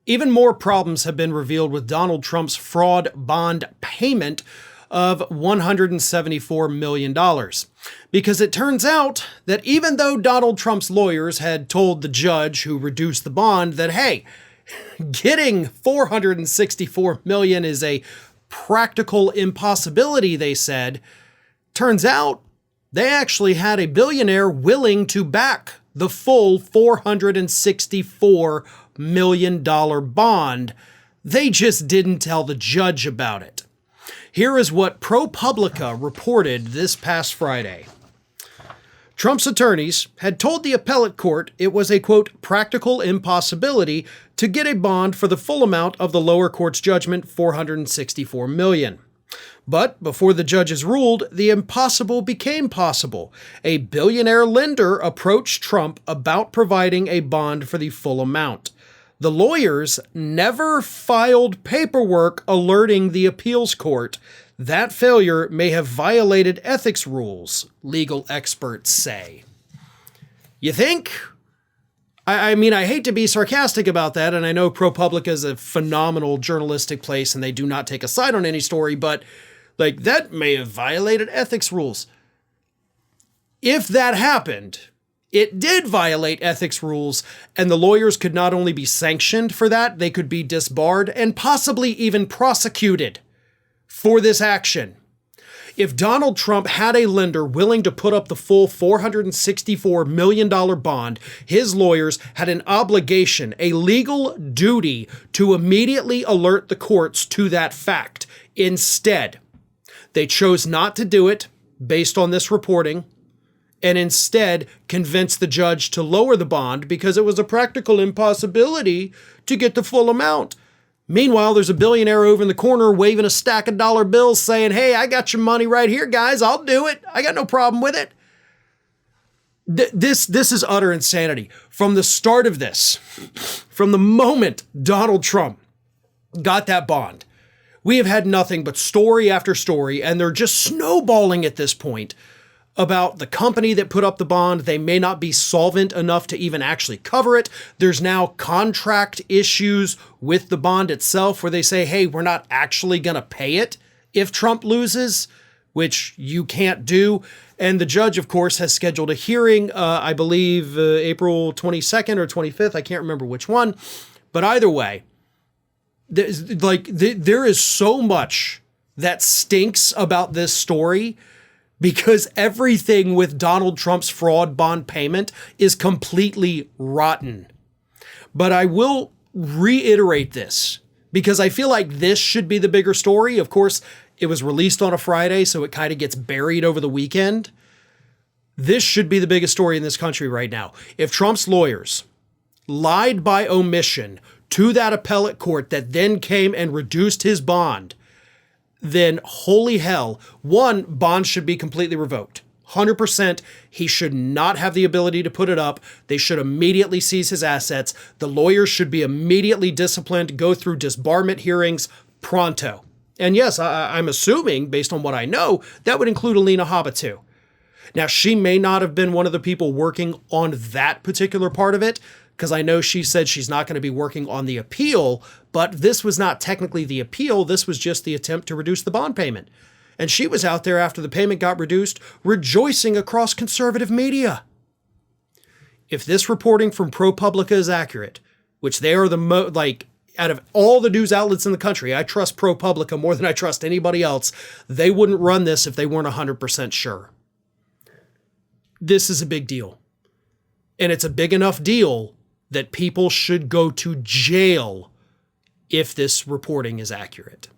Even more problems have been revealed with Donald Trump's fraud bond payment of $174 million. Because it turns out that even though Donald Trump's lawyers had told the judge who reduced the bond that, hey, getting $464 million is a practical impossibility, they said, turns out they actually had a billionaire willing to back the full $464 million bond. They just didn't tell the judge about it. Here is what ProPublica reported this past Friday. Trump's attorneys had told the appellate court it was a, quote, practical impossibility to get a bond for the full amount of the lower court's judgment, $464 million. But before the judges ruled, the impossible became possible. A billionaire lender approached Trump about providing a bond for the full amount. The lawyers never filed paperwork alerting the appeals court. That failure may have violated ethics rules, legal experts say. You think? I mean, I hate to be sarcastic about that, and I know ProPublica is a phenomenal journalistic place and they do not take a side on any story, but like that may have violated ethics rules. If that happened, it did violate ethics rules, and the lawyers could not only be sanctioned for that, they could be disbarred and possibly even prosecuted for this action. If Donald Trump had a lender willing to put up the full $464 million bond, his lawyers had an obligation, a legal duty, to immediately alert the courts to that fact. Instead, they chose not to do it based on this reporting, and instead convinced the judge to lower the bond because it was a practical impossibility to get the full amount. Meanwhile, there's a billionaire over in the corner waving a stack of dollar bills saying, hey, I got your money right here, guys. I'll do it. I got no problem with it. This is utter insanity. From the start of this, from the moment Donald Trump got that bond, we have had nothing but story after story, and they're just snowballing at this point about the company that put up the bond. They may not be solvent enough to even actually cover it. There's now contract issues with the bond itself where they say, hey, we're not actually going to pay it if Trump loses, which you can't do. And the judge, of course, has scheduled a hearing, I believe April 22nd or 25th. I can't remember which one. But either way, there is so much that stinks about this story, because everything with Donald Trump's fraud bond payment is completely rotten. But I will reiterate this because I feel like this should be the bigger story. Of course, it was released on a Friday, so it kind of gets buried over the weekend. This should be the biggest story in this country right now. If Trump's lawyers lied by omission to that appellate court that then came and reduced his bond, then holy hell, one, bond should be completely revoked. 100%, he should not have the ability to put it up. They should immediately seize his assets. The lawyers should be immediately disciplined, go through disbarment hearings pronto. And yes, I'm assuming, based on what I know, that would include Alina Habba too. Now, she may not have been one of the people working on that particular part of it, because I know she said she's not going to be working on the appeal, but this was not technically the appeal. This was just the attempt to reduce the bond payment. And she was out there after the payment got reduced, rejoicing across conservative media. If this reporting from ProPublica is accurate, which they are out of all the news outlets in the country, I trust ProPublica more than I trust anybody else. They wouldn't run this if they weren't 100% sure. This is a big deal. And it's a big enough deal that people should go to jail if this reporting is accurate.